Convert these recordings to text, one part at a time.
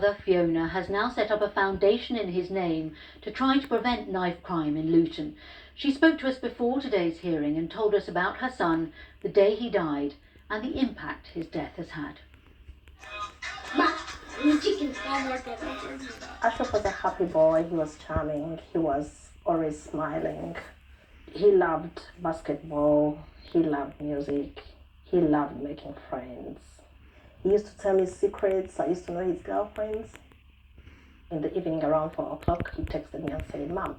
mother, Fiona, has now set up a foundation in his name to try to prevent knife crime in Luton. She spoke to us before today's hearing and told us about her son, the day he died, and the impact his death has had. Ashraf was a happy boy. He was charming. He was always smiling. He loved basketball. He loved music. He loved making friends. He used to tell me secrets. I used to know his girlfriends. In the evening around 4 o'clock, he texted me and said, "Mom,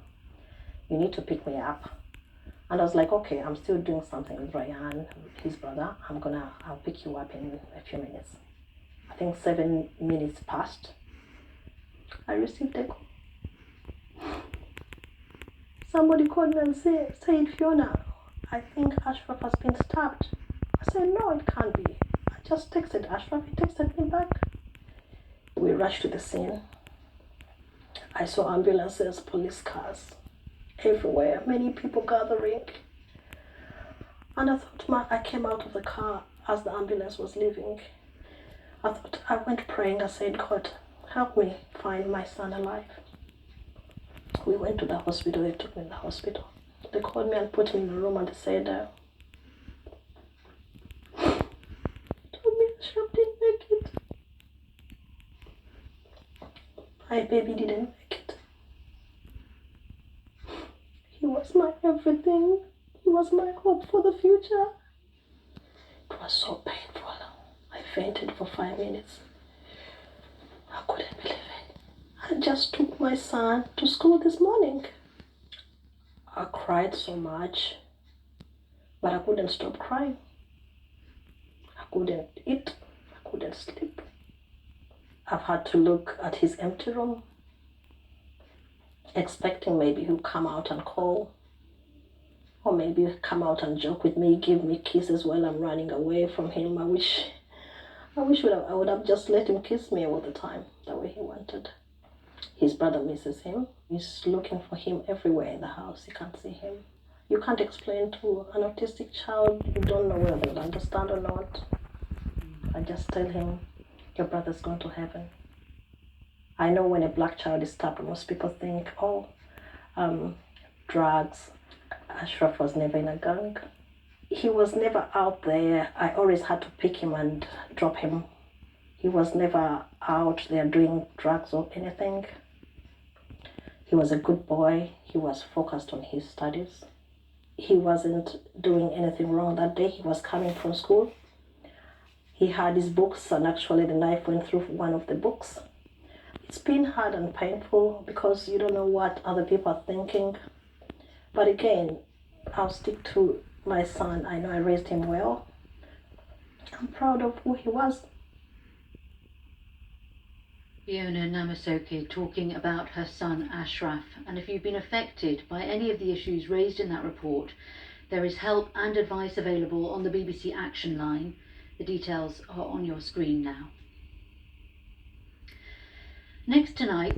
you need to pick me up." And I was like, okay, I'm still doing something with Ryan, his brother. I'll pick you up in a few minutes. I think 7 minutes passed. I received a call. Somebody called me and said, "Fiona, I think Ashraf has been stabbed." I said, "No, it can't be. I just texted Ashraf. He texted me back." We rushed to the scene. I saw ambulances, police cars everywhere, many people gathering. And I came out of the car as the ambulance was leaving. I went praying. I said, "God, help me find my son alive." We went to the hospital. They took me to the hospital. They called me and put me in the room and they said, told me Ashraf didn't make it. My baby didn't make it. He was my everything. He was my hope for the future. It was so painful. I fainted for 5 minutes. I couldn't believe it. I just took my son to school this morning. I cried so much, but I couldn't stop crying. I couldn't eat. I couldn't sleep. I've had to look at his empty room, expecting maybe he'll come out and call, or maybe come out and joke with me, give me kisses while I'm running away from him. I wish I would have just let him kiss me all the time, the way he wanted. His brother misses him. He's looking for him everywhere in the house. He can't see him. You can't explain to an autistic child. You don't know whether they'll understand or not. I just tell him, "Your brother's gone to heaven." I know when a black child is stabbed, most people think, drugs. Ashraf was never in a gang. He was never out there. I always had to pick him and drop him. He was never out there doing drugs or anything. He was a good boy. He was focused on his studies. He wasn't doing anything wrong that day. He was coming from school. He had his books, and actually the knife went through one of the books. It's been hard and painful because you don't know what other people are thinking. But again, I'll stick to my son. I know I raised him well. I'm proud of who he was. Fiona Namasoke talking about her son Ashraf. And if you've been affected by any of the issues raised in that report, there is help and advice available on the BBC Action Line. The details are on your screen now. Next tonight,